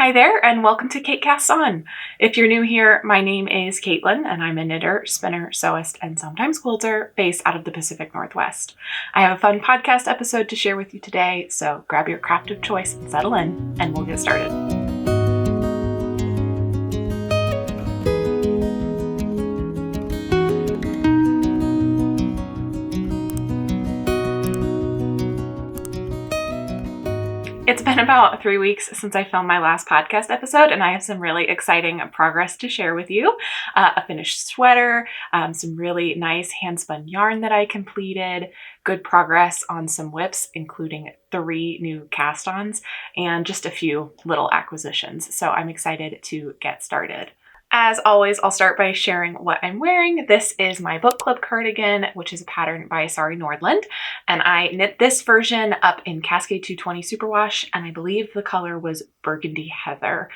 Hi there, and welcome to Cait Casts On. If you're new here, my name is Caitlin, and I'm a knitter, spinner, sewist, and sometimes quilter based out of the Pacific Northwest. I have a fun podcast episode to share with you today, so grab your craft of choice and settle in, and we'll get started. It's been about 3 weeks since I filmed my last podcast episode, and I have some really exciting progress to share with you. A finished sweater, some really nice hand-spun yarn that I completed, good progress on some whips, including 3 new cast-ons, and just a few little acquisitions. So I'm excited to get started. As always, I'll start by sharing what I'm wearing. This is my book club cardigan, which is a pattern by Sari Nordland, and I knit this version up in Cascade 220 Superwash, and I believe the color was Burgundy Heather.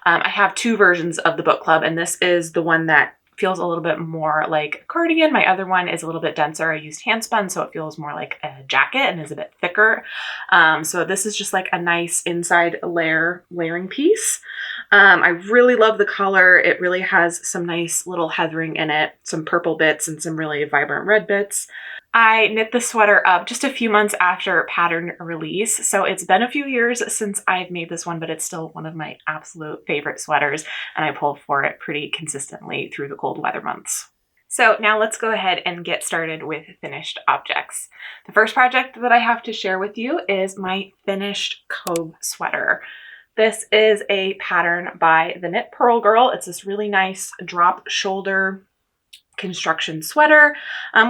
I have 2 versions of the book club, and this is the one that feels a little bit more like a cardigan. My other one is a little bit denser. I used hand spun, so it feels more like a jacket and is a bit thicker. So this is just like a nice inside layering piece. I really love the color. It really has some nice little heathering in it, some purple bits and some really vibrant red bits. I knit the sweater up just a few months after pattern release, so it's been a few years since I've made this one, but it's still one of my absolute favorite sweaters, and I pull for it pretty consistently through the cold weather months. So now let's go ahead and get started with finished objects. The first project that I have to share with you is my finished Cove Sweater. This is a pattern by the Knit Pearl Girl. It's this really nice drop shoulder construction sweater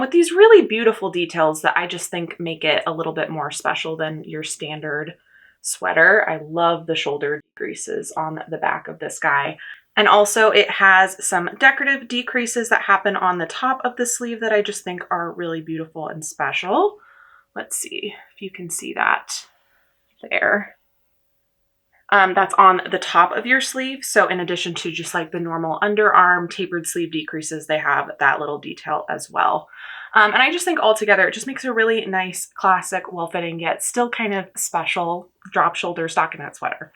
with these really beautiful details that I just think make it a little bit more special than your standard sweater. I love the shoulder decreases on the back of this guy. And also it has some decorative decreases that happen on the top of the sleeve that I just think are really beautiful and special. Let's see if you can see that there. That's on the top of your sleeve. So in addition to just like the normal underarm tapered sleeve decreases, they have that little detail as well. And I just think altogether, it just makes a really nice, classic, well-fitting, yet still kind of special drop shoulder stockinette sweater.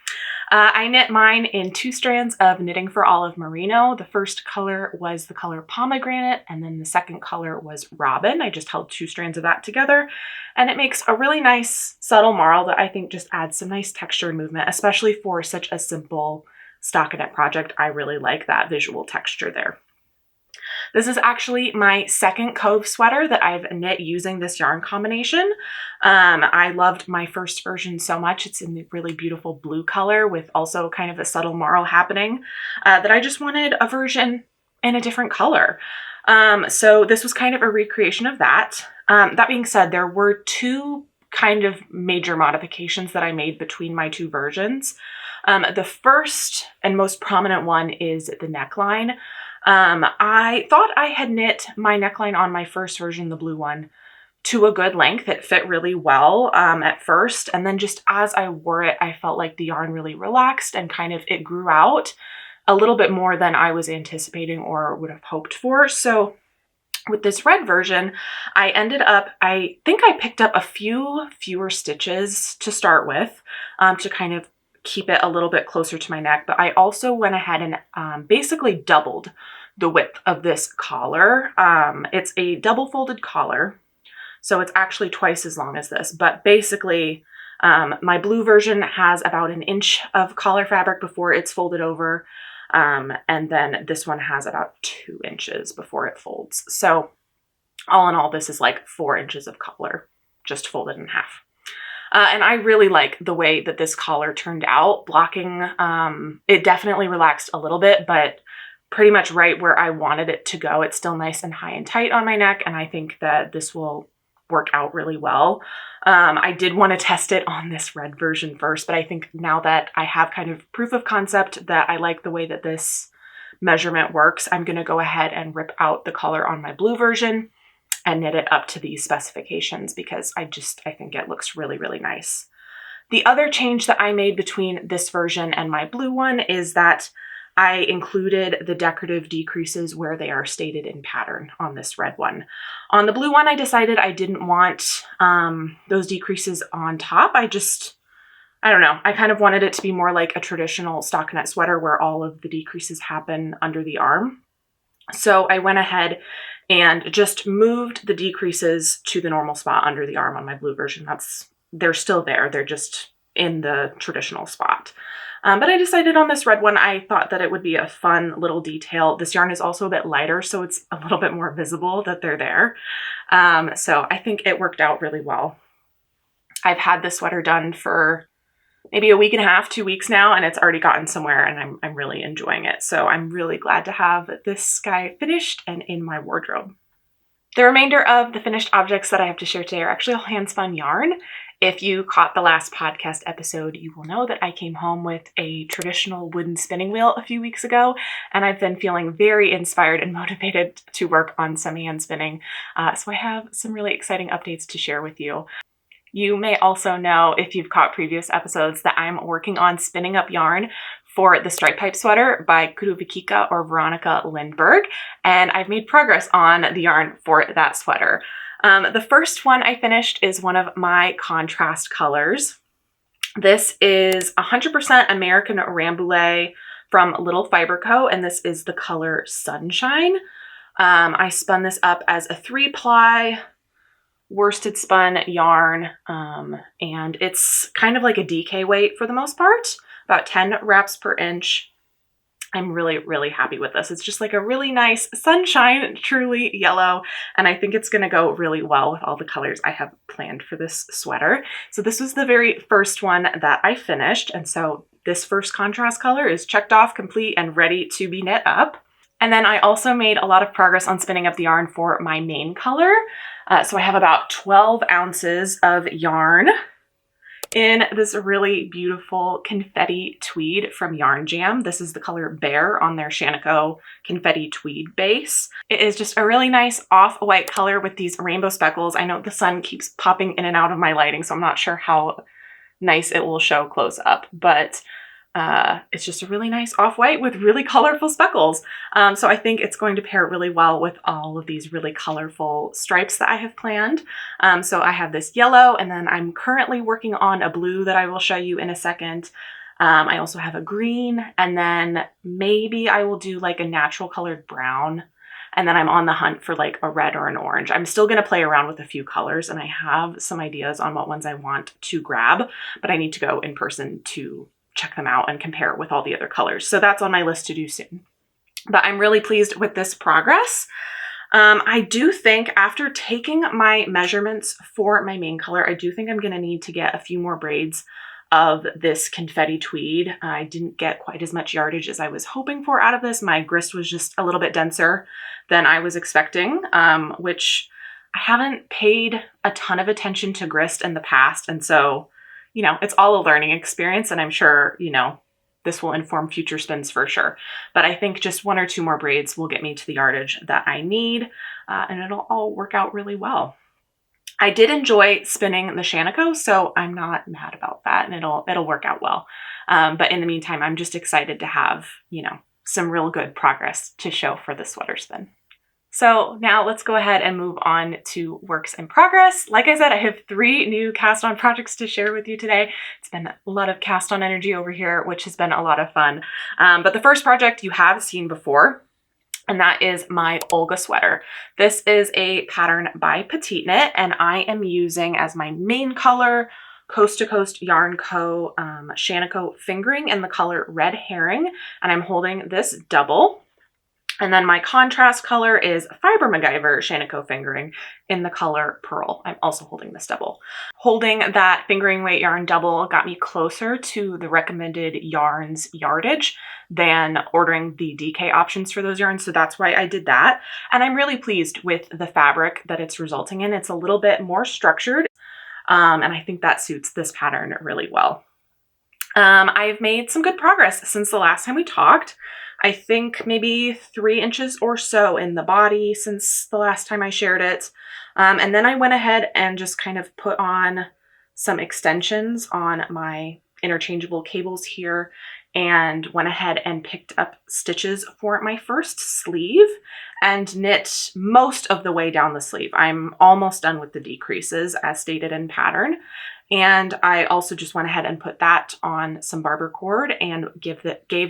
I knit mine in 2 strands of Knitting for Olive Merino. The first color was the color Pomegranate, and then the second color was Robin. I just held 2 strands of that together, and it makes a really nice, subtle marl that I think just adds some nice texture and movement, especially for such a simple stockinette project. I really like that visual texture there. This is actually my second Cove sweater that I've knit using this yarn combination. I loved my first version so much. It's in the really beautiful blue color with also kind of a subtle marl happening that I just wanted a version in a different color. So this was kind of a recreation of that. That being said, there were 2 kind of major modifications that I made between my 2 versions. The first and most prominent one is the neckline. I thought I had knit my neckline on my first version, the blue one, to a good length. It fit really well at first, and then just as I wore it, I felt like the yarn really relaxed and kind of it grew out a little bit more than I was anticipating or would have hoped for. So with this red version, I ended up, I think I picked up a few fewer stitches to start with to kind of keep it a little bit closer to my neck, but I also went ahead and basically doubled the width of this collar. It's a double folded collar, so it's actually twice as long as this, but basically my blue version has about 1 inch of collar fabric before it's folded over, and then this one has about 2 inches before it folds. So all in all, this is like 4 inches of collar just folded in half. And I really like the way that this collar turned out. Blocking, it definitely relaxed a little bit, but pretty much right where I wanted it to go. It's still nice and high and tight on my neck, and I think that this will work out really well. I did want to test it on this red version first, but I think now that I have kind of proof of concept that I like the way that this measurement works, I'm going to go ahead and rip out the collar on my blue version and knit it up to these specifications because I think it looks really, really nice. The other change that I made between this version and my blue one is that I included the decorative decreases where they are stated in pattern on this red one. On the blue one, I decided I didn't want those decreases on top. I don't know, I kind of wanted it to be more like a traditional stockinette sweater where all of the decreases happen under the arm. So I went ahead and just moved the decreases to the normal spot under the arm on my blue version. They're still there. They're just in the traditional spot. But I decided on this red one. I thought that it would be a fun little detail. This yarn is also a bit lighter, so it's a little bit more visible that they're there. So I think it worked out really well. I've had this sweater done for maybe a week and a half, 2 weeks now, and it's already gotten somewhere, and I'm really enjoying it. So I'm really glad to have this guy finished and in my wardrobe. The remainder of the finished objects that I have to share today are actually all hand spun yarn. If you caught the last podcast episode, you will know that I came home with a traditional wooden spinning wheel a few weeks ago, and I've been feeling very inspired and motivated to work on some hand spinning. So I have some really exciting updates to share with you. You may also know, if you've caught previous episodes, that I'm working on spinning up yarn for the Stripe Pipe Sweater by Kuruvikika or Veronica Lindberg, and I've made progress on the yarn for that sweater. The first one I finished is one of my contrast colors. This is 100% American Rambouillet from Little Fiber Co., and this is the color Sunshine. I spun this up as a 3-ply worsted spun yarn, and it's kind of like a DK weight for the most part, about 10 wraps per inch. I'm really, really happy with this. It's just like a really nice sunshine, truly yellow, and I think it's gonna go really well with all the colors I have planned for this sweater. So this was the very first one that I finished, and so this first contrast color is checked off, complete, and ready to be knit up. And then I also made a lot of progress on spinning up the yarn for my main color. So I have about 12 ounces of yarn in this really beautiful confetti tweed from Yarn Jam. This is the color Bear on their Shanico confetti tweed base. It is just a really nice off-white color with these rainbow speckles. I know the sun keeps popping in and out of my lighting, so I'm not sure how nice it will show close up, but it's just a really nice off-white with really colorful speckles. So I think it's going to pair really well with all of these really colorful stripes that I have planned. So I have this yellow, and then I'm currently working on a blue that I will show you in a second. I also have a green, and then maybe I will do like a natural colored brown. And then I'm on the hunt for like a red or an orange. I'm still going to play around with a few colors, and I have some ideas on what ones I want to grab, but I need to go in person to check them out and compare it with all the other colors. So that's on my list to do soon. But I'm really pleased with this progress. I do think after taking my measurements for my main color, I do think I'm going to need to get a few more braids of this confetti tweed. I didn't get quite as much yardage as I was hoping for out of this. My grist was just a little bit denser than I was expecting, which I haven't paid a ton of attention to grist in the past. And so, you know, it's all a learning experience, and I'm sure, you know, this will inform future spins for sure. But I think just 1 or 2 more braids will get me to the yardage that I need, and it'll all work out really well. I did enjoy spinning the Shanico, so I'm not mad about that, and it'll work out well. But in the meantime, I'm just excited to have, you know, some real good progress to show for the sweater spin. So now let's go ahead and move on to works in progress. Like I said, I have 3 new cast on projects to share with you today. It's been a lot of cast on energy over here, which has been a lot of fun. But the first project you have seen before, and that is my Olga sweater. This is a pattern by Petite Knit, and I am using as my main color Coast to Coast Yarn Co. Shanico fingering in the color Red Herring, and I'm holding this double. And then my contrast color is Fiber MacGyver Shanico fingering in the color Pearl. I'm also holding this double. Holding that fingering weight yarn double got me closer to the recommended yarns yardage than ordering the DK options for those yarns, so that's why I did that. And I'm really pleased with the fabric that it's resulting in. It's a little bit more structured, and I think that suits this pattern really well. I've made some good progress since the last time we talked. I think maybe 3 inches or so in the body since the last time I shared it. And then I went ahead and just kind of put on some extensions on my interchangeable cables here and went ahead and picked up stitches for my first sleeve and knit most of the way down the sleeve. I'm almost done with the decreases as stated in pattern. And I also just went ahead and put that on some barber cord and gave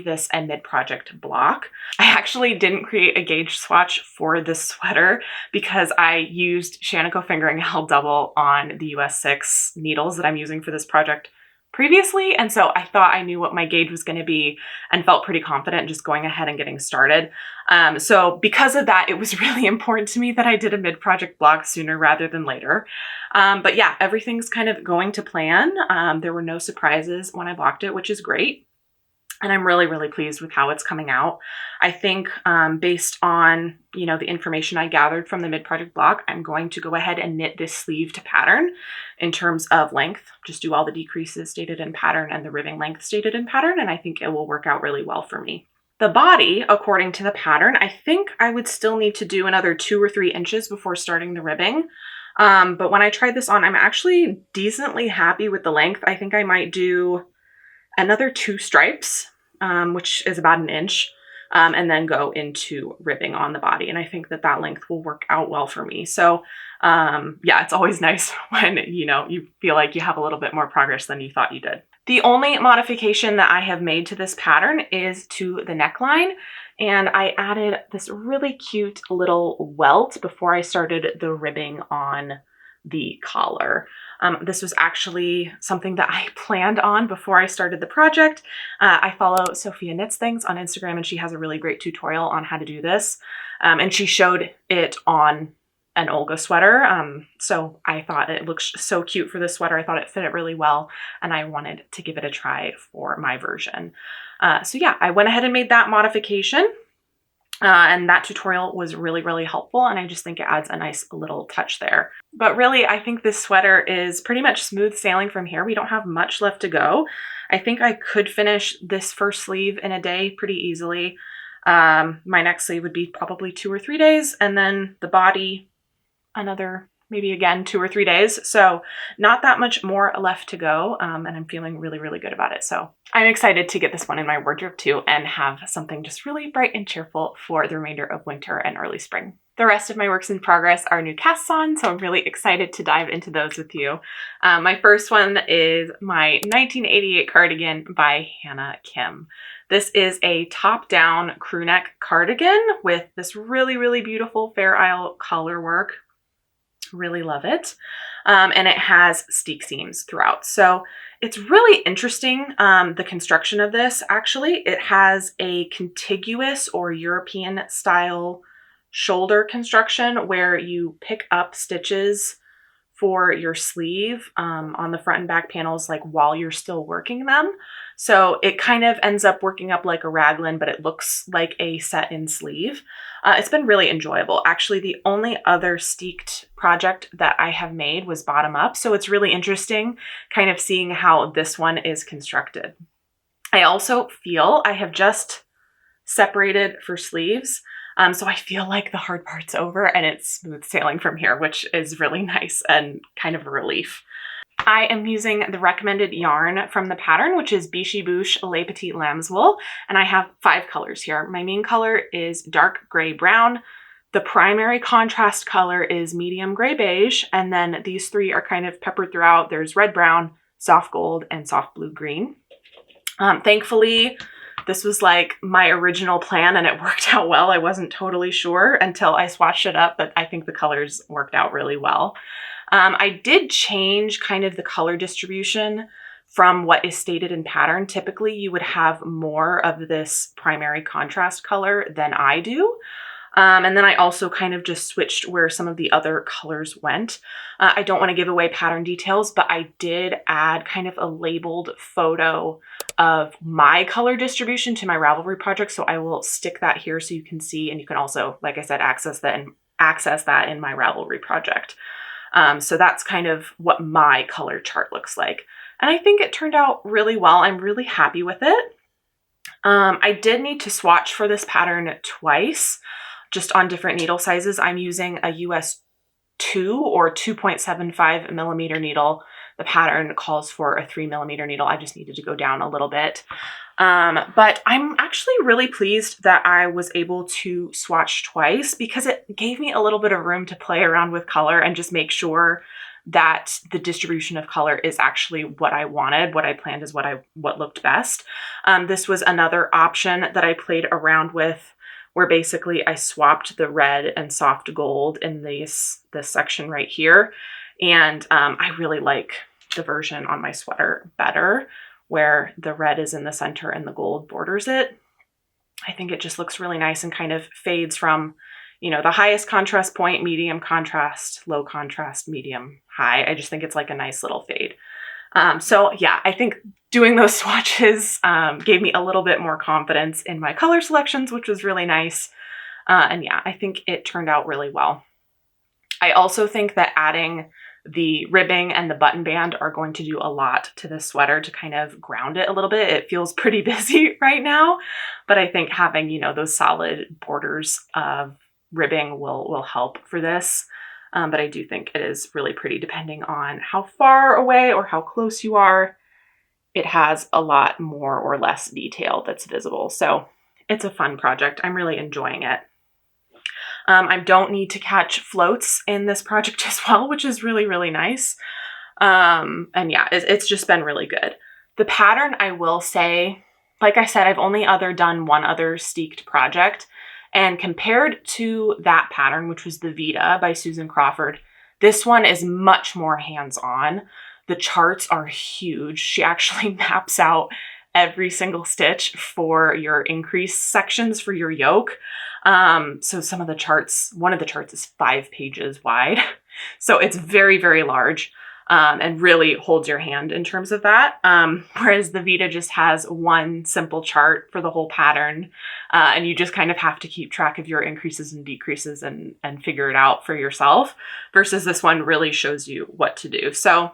this a mid-project block. I actually didn't create a gauge swatch for this sweater because I used Shanico fingering held double on the US 6 needles that I'm using for this project previously. And so I thought I knew what my gauge was going to be and felt pretty confident just going ahead and getting started. So because of that, it was really important to me that I did a mid-project block sooner rather than later. But yeah, everything's kind of going to plan. There were no surprises when I blocked it, which is great. And I'm really, really pleased with how it's coming out. I think based on, the information I gathered from the mid-project block, I'm going to go ahead and knit this sleeve to pattern in terms of length. Just do all the decreases stated in pattern and the ribbing length stated in pattern, and I think it will work out really well for me. The body, according to the pattern, I think I would still need to do another 2 or 3 inches before starting the ribbing. But when I tried this on, I'm actually decently happy with the length. I think I might do another 2 stripes, which is about 1 inch, and then go into ribbing on the body. And I think that length will work out well for me. So yeah, it's always nice when, you feel like you have a little bit more progress than you thought you did. The only modification that I have made to this pattern is to the neckline. And I added this really cute little welt before I started the ribbing on the collar. This was actually something that I planned on before I started the project. I follow Sophia Knits Things on Instagram, and she has a really great tutorial on how to do this. And she showed it on an Olga sweater. So I thought it looked so cute for this sweater. I thought it fit it really well, and I wanted to give it a try for my version. So yeah, I went ahead and made that modification. And that tutorial was really, really helpful, and I just think it adds a nice little touch there. But really, I think this sweater is pretty much smooth sailing from here. We don't have much left to go. I think I could finish this first sleeve in a day pretty easily. My next sleeve would be probably 2 or 3 days, and then the body another maybe again 2 or 3 days. So not that much more left to go. And I'm feeling really, really good about it. So I'm excited to get this one in my wardrobe too and have something just really bright and cheerful for the remainder of winter and early spring. The rest of my works in progress are new casts on, so I'm really excited to dive into those with you. My first one is my 1988 cardigan by Hannah Kim. This is a top-down crew neck cardigan with this really, really beautiful Fair Isle collar work. Really love it. And it has steek seams throughout. So it's really interesting, the construction of this. Actually, it has a contiguous or European style shoulder construction where you pick up stitches for your sleeve on the front and back panels like while you're still working them. So it kind of ends up working up like a raglan, but it looks like a set-in sleeve. It's been really enjoyable. Actually, the only other steeked project that I have made was bottom up. So it's really interesting kind of seeing how this one is constructed. I also feel I have just separated for sleeves. So I feel like the hard part's over and it's smooth sailing from here, which is really nice and kind of a relief. I am using the recommended yarn from the pattern, which is Biche Bouche Les Petites Lambs Wool, and I have 5 colors here. My main color is dark gray brown. The primary contrast color is medium gray beige, and then these 3 are kind of peppered throughout. There's red brown, soft gold, and soft blue green. Thankfully, this was like my original plan and it worked out well. I wasn't totally sure until I swatched it up, but I think the colors worked out really well. I did change kind of the color distribution from what is stated in pattern. Typically, you would have more of this primary contrast color than I do. And then I also kind of just switched where some of the other colors went. I don't want to give away pattern details, but I did add kind of a labeled photo of my color distribution to my Ravelry project. So I will stick that here so you can see, and you can also, like I said, access that in my Ravelry project. So that's kind of what my color chart looks like. And I think it turned out really well. I'm really happy with it. I did need to swatch for this pattern twice, just on different needle sizes. I'm using a US 2 or 2.75 millimeter needle. The pattern calls for a 3 millimeter needle. I just needed to go down a little bit. But I'm actually really pleased that I was able to swatch twice because it gave me a little bit of room to play around with color and just make sure that the distribution of color is actually what I wanted. What I planned is what looked best. This was another option that I played around with, where basically I swapped the red and soft gold in this section right here. And I really like the version on my sweater better, where the red is in the center and the gold borders it. I think it just looks really nice and kind of fades from, you know, the highest contrast point, medium contrast, low contrast, medium, high. I just think it's like a nice little fade. So yeah, I think doing those swatches gave me a little bit more confidence in my color selections, which was really nice. And yeah, I think it turned out really well. I also think that adding the ribbing and the button band are going to do a lot to this sweater to kind of ground it a little bit. It feels pretty busy right now, but I think having, you know, those solid borders of ribbing will help for this. But I do think it is really pretty depending on how far away or how close you are. It has a lot more or less detail that's visible. So it's a fun project. I'm really enjoying it. I don't need to catch floats in this project as well, which is really, really nice. And yeah, it's just been really good. The pattern, I will say, like I said, I've only done one other steeked project. And compared to that pattern, which was the Vita by Susan Crawford, this one is much more hands-on. The charts are huge. She actually maps out every single stitch for your increase sections for your yoke. So some of the charts, one of the charts is 5 pages wide. So it's very, very large. And really holds your hand in terms of that. Whereas the Vita just has one simple chart for the whole pattern. And you just kind of have to keep track of your increases and decreases and figure it out for yourself, versus this one really shows you what to do. So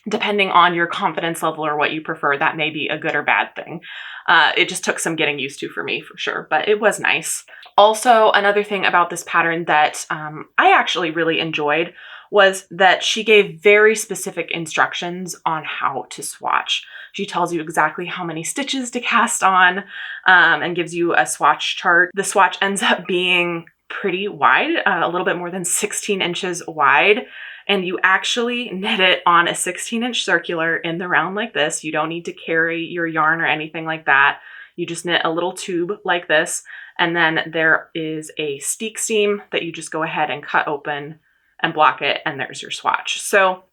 depending on your confidence level or what you prefer, that may be a good or bad thing. It just took some getting used to for me, for sure, but it was nice. Also, another thing about this pattern that I actually really enjoyed was that she gave very specific instructions on how to swatch. She tells you exactly how many stitches to cast on and gives you a swatch chart. The swatch ends up being pretty wide, a little bit more than 16 inches wide. And you actually knit it on a 16-inch circular in the round like this. You don't need to carry your yarn or anything like that. You just knit a little tube like this. And then there is a steek seam that you just go ahead and cut open and block it, and there's your swatch. So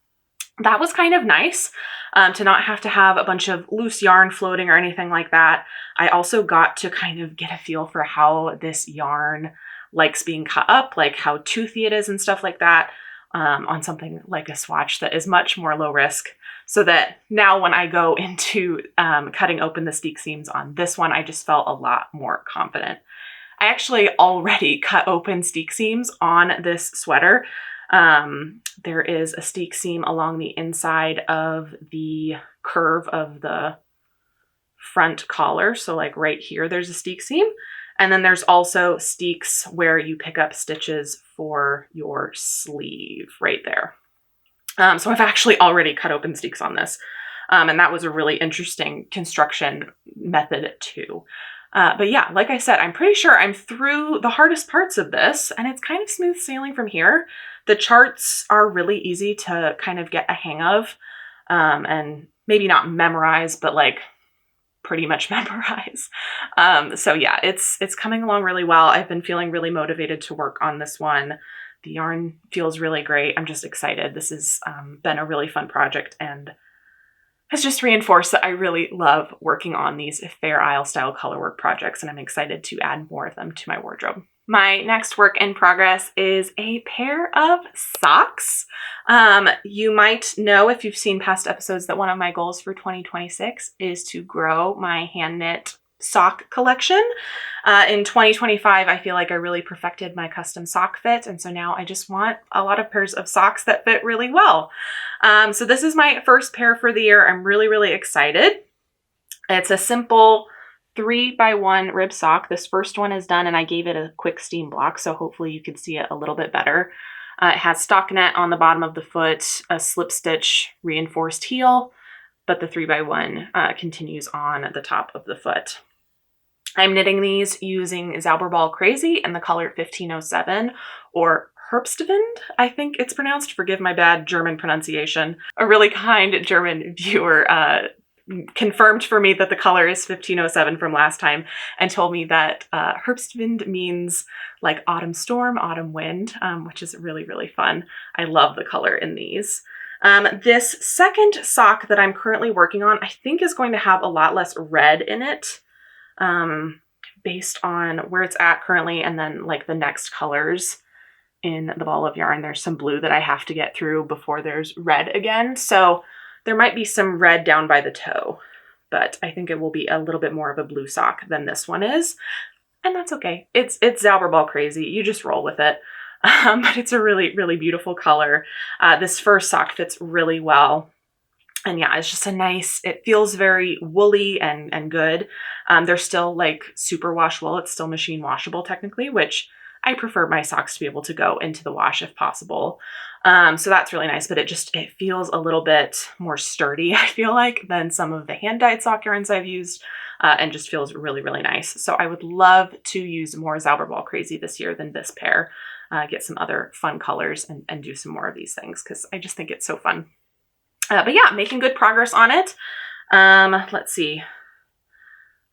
that was kind of nice to not have to have a bunch of loose yarn floating or anything like that. I also got to kind of get a feel for how this yarn likes being cut up, like how toothy it is and stuff like that, on something like a swatch that is much more low risk. So that now when I go into cutting open the steek seams on this one, I just felt a lot more confident. I actually already cut open steek seams on this sweater. There is a steek seam along the inside of the curve of the front collar. So like right here, there's a steek seam. And then there's also steeks where you pick up stitches for your sleeve right there. So I've actually already cut open steeks on this. And that was a really interesting construction method too. But yeah, like I said, I'm pretty sure I'm through the hardest parts of this, and it's kind of smooth sailing from here. The charts are really easy to kind of get a hang of, and maybe not memorize, but like pretty much memorize. So yeah, it's coming along really well. I've been feeling really motivated to work on this one. The yarn feels really great. I'm just excited. This has been a really fun project and has just reinforced that I really love working on these Fair Isle style colorwork projects, and I'm excited to add more of them to my wardrobe. My next work in progress is a pair of socks. You might know, if you've seen past episodes, that one of my goals for 2026 is to grow my hand knit sock collection. In 2025, I feel like I really perfected my custom sock fit, and so now I just want a lot of pairs of socks that fit really well. So this is my first pair for the year. I'm really, really excited. It's a simple 3x1 rib sock. This first one is done and I gave it a quick steam block, so hopefully you can see it a little bit better. It has stockinette on the bottom of the foot, a slip stitch reinforced heel, but the 3x1 continues on the top of the foot. I'm knitting these using Zauberball Crazy in the color 1507 or Herbstwind, I think it's pronounced. Forgive my bad German pronunciation. A really kind German viewer confirmed for me that the color is 1507 from last time and told me that Herbstwind means like autumn storm, autumn wind, which is really, really fun. I love the color in these. This second sock that I'm currently working on, I think is going to have a lot less red in it, based on where it's at currently, and then like the next colors in the ball of yarn. There's some blue that I have to get through before there's red again. So there might be some red down by the toe, but I think it will be a little bit more of a blue sock than this one is. And that's okay. It's Zauberball crazy. You just roll with it. But it's a really, really beautiful color. This first sock fits really well. And yeah, it's just a nice, it feels very woolly and good. They're still like super wash wool. It's still machine washable technically, which I prefer my socks to be able to go into the wash if possible. So that's really nice, but it feels a little bit more sturdy, I feel like, than some of the hand-dyed sock yarns I've used, and just feels really, really nice. So I would love to use more Zauberball Crazy this year than this pair, get some other fun colors and do some more of these things because I just think it's so fun. But yeah, making good progress on it. Let's see.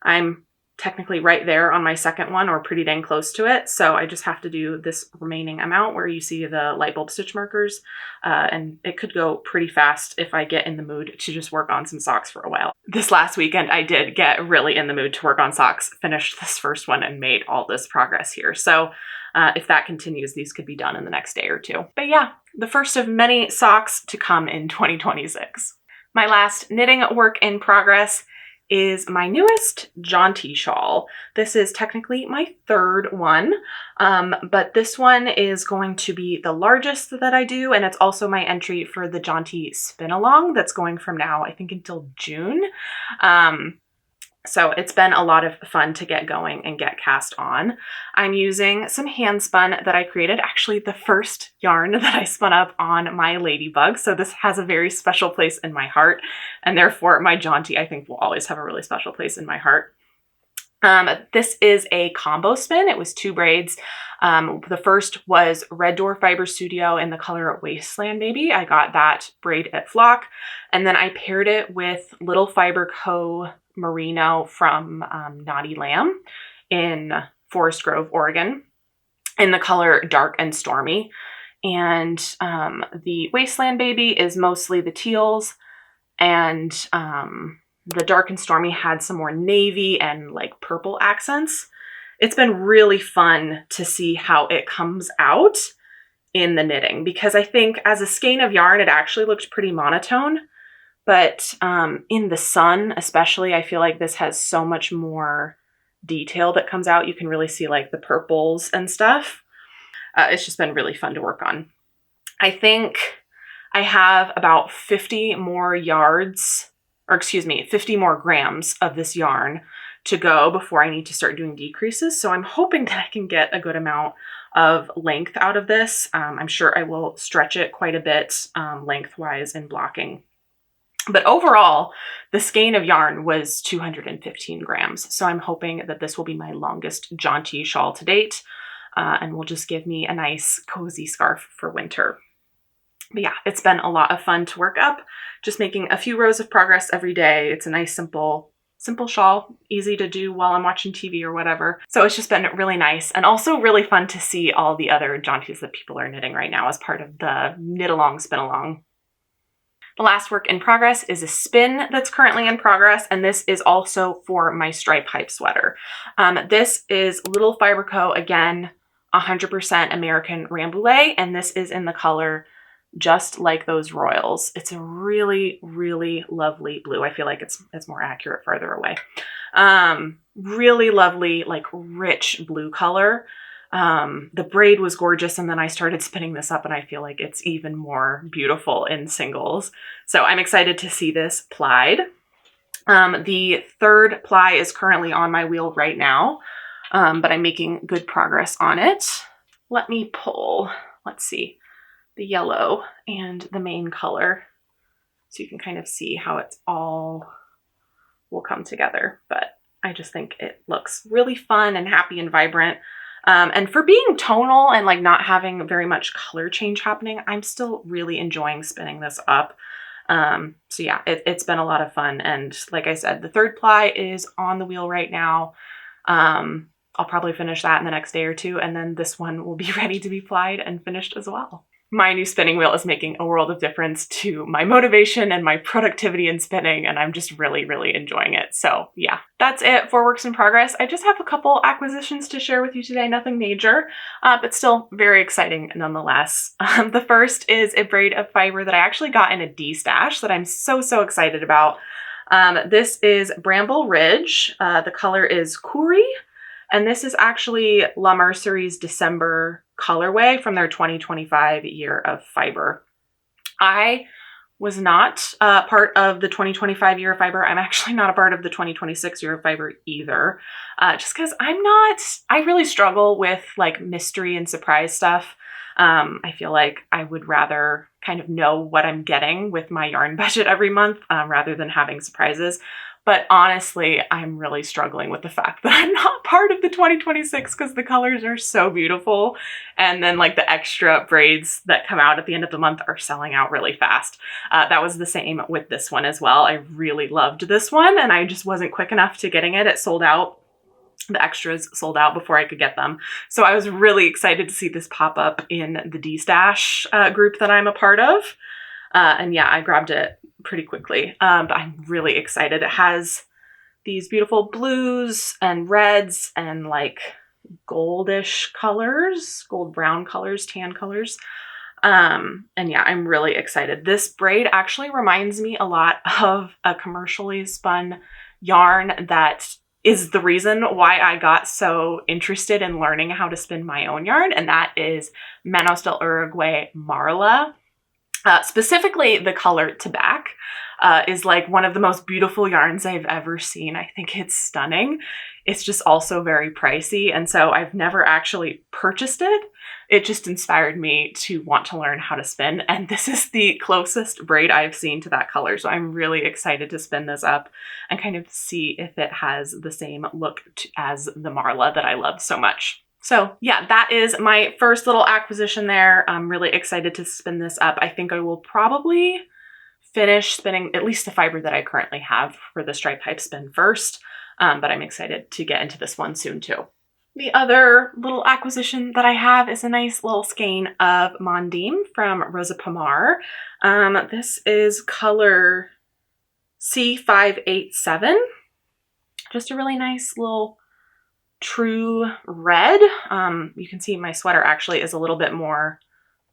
I'm technically right there on my second one, or pretty dang close to it. So I just have to do this remaining amount where you see the light bulb stitch markers. And it could go pretty fast if I get in the mood to just work on some socks for a while. This last weekend, I did get really in the mood to work on socks, finished this first one and made all this progress here. So if that continues, these could be done in the next day or two. But yeah, the first of many socks to come in 2026. My last knitting work in progress is my newest Jaunty shawl. This is technically my third one, but this one is going to be the largest that I do, and it's also my entry for the Jaunty spin along that's going from now, I think, until June. So it's been a lot of fun to get going and get cast on. I'm using some hand spun that I created, actually the first yarn that I spun up on my Ladybug. So this has a very special place in my heart, and therefore my Jaunty, I think, will always have a really special place in my heart. This is a combo spin. It was 2 braids. The first was Red Door Fiber Studio in the color Wasteland Baby. I got that braid at Flock, and then I paired it with Little Fiber Co. Merino from Naughty Lamb in Forest Grove, Oregon, in the color Dark and Stormy. And the Wasteland Baby is mostly the teals, and the Dark and Stormy had some more navy and like purple accents. It's been really fun to see how it comes out in the knitting, because I think as a skein of yarn, it actually looked pretty monotone. But in the sun, especially, I feel like this has so much more detail that comes out. You can really see like the purples and stuff. It's just been really fun to work on. I think I have about 50 more yards, or excuse me, 50 more grams of this yarn to go before I need to start doing decreases. So I'm hoping that I can get a good amount of length out of this. I'm sure I will stretch it quite a bit lengthwise in blocking. But overall, the skein of yarn was 215 grams. So I'm hoping that this will be my longest Jaunty shawl to date, and will just give me a nice cozy scarf for winter. But yeah, it's been a lot of fun to work up, just making a few rows of progress every day. It's a nice, simple shawl, easy to do while I'm watching TV or whatever. So it's just been really nice, and also really fun to see all the other Jaunties that people are knitting right now as part of the knit along, spin along. The last work in progress is a spin that's currently in progress, and this is also for my stripe hype sweater. This is Little Fiber Co. again, 100% American Rambouillet, and this is in the color Just Like Those Royals. It's a really, really lovely blue. I feel like it's more accurate farther away. Really lovely, like rich blue color. The braid was gorgeous, and then I started spinning this up and I feel like it's even more beautiful in singles. So I'm excited to see this plied. The third ply is currently on my wheel right now, but I'm making good progress on it. Let me pull, let's see, the yellow and the main color so you can kind of see how it's all will come together. But I just think it looks really fun and happy and vibrant. And for being tonal and like not having very much color change happening, I'm still really enjoying spinning this up. So yeah, it's been a lot of fun. And like I said, the third ply is on the wheel right now. I'll probably finish that in the next day or two, and then this one will be ready to be plied and finished as well. My new spinning wheel is making a world of difference to my motivation and my productivity in spinning, and I'm just really, really enjoying it. So yeah, that's it for works in progress. I just have a couple acquisitions to share with you today, nothing major, but still very exciting nonetheless. The first is a braid of fiber that I actually got in a D-stash that I'm so excited about. This is Bramble Ridge. The color is Koori, and this is actually La Mercerie's December colorway from their 2025 year of fiber. I was not part of the 2025 year of fiber. I'm actually not a part of the 2026 year of fiber either, just because I really struggle with like mystery and surprise stuff. I feel like I would rather kind of know what I'm getting with my yarn budget every month rather than having surprises. But honestly, I'm really struggling with the fact that I'm not part of the 2026 because the colors are so beautiful. And then like the extra braids that come out at the end of the month are selling out really fast. That was the same with this one as well. I really loved this one and I just wasn't quick enough to getting it. It sold out. The extras sold out before I could get them. So I was really excited to see this pop up in the D-stash group that I'm a part of. And yeah, I grabbed it pretty quickly, but I'm really excited. It has these beautiful blues and reds and like goldish colors, gold brown colors, tan colors. And yeah, I'm really excited. This braid actually reminds me a lot of a commercially spun yarn that is the reason why I got so interested in learning how to spin my own yarn, and that is Manos del Uruguay Marla. Specifically, the color Tabac is like one of the most beautiful yarns I've ever seen. I think it's stunning. It's just also very pricey, and so I've never actually purchased it. It just inspired me to want to learn how to spin, and this is the closest braid I've seen to that color, so I'm really excited to spin this up and kind of see if it has the same look as the Marla that I love so much. So yeah, that is my first little acquisition there. I'm really excited to spin this up. I think I will probably finish spinning at least the fiber that I currently have for the stripe pipe spin first, but I'm excited to get into this one soon too. The other little acquisition that I have is a nice little skein of Mondim from Rosa Pomar. This is color C587. Just a really nice little true red. You can see my sweater actually is a little bit more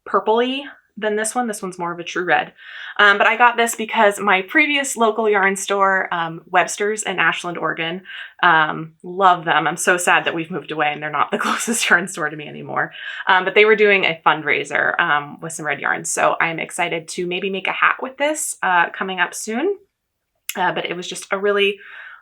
purpley than this one. This one's more of a true red. But I got this because my previous local yarn store, Webster's in Ashland, Oregon, love them. I'm so sad that we've moved away and they're not the closest yarn store to me anymore. But they were doing a fundraiser with some red yarns. So I'm excited to maybe make a hat with this coming up soon. But it was just a really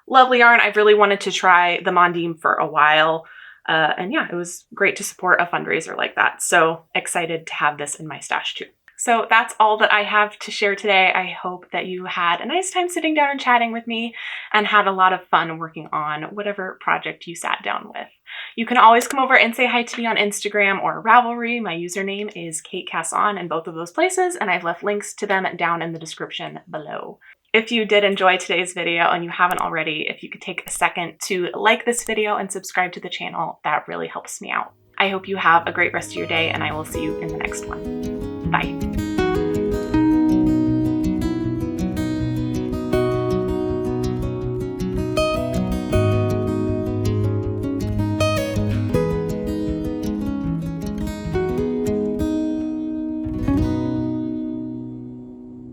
lovely yarn. I've really wanted to try the Mondim for a while. And yeah, it was great to support a fundraiser like that. So excited to have this in my stash too. So that's all that I have to share today. I hope that you had a nice time sitting down and chatting with me and had a lot of fun working on whatever project you sat down with. You can always come over and say hi to me on Instagram or Ravelry. My username is Cait Casson in both of those places, and I've left links to them down in the description below. If you did enjoy today's video and you haven't already, if you could take a second to like this video and subscribe to the channel, that really helps me out. I hope you have a great rest of your day and I will see you in the next one. Bye.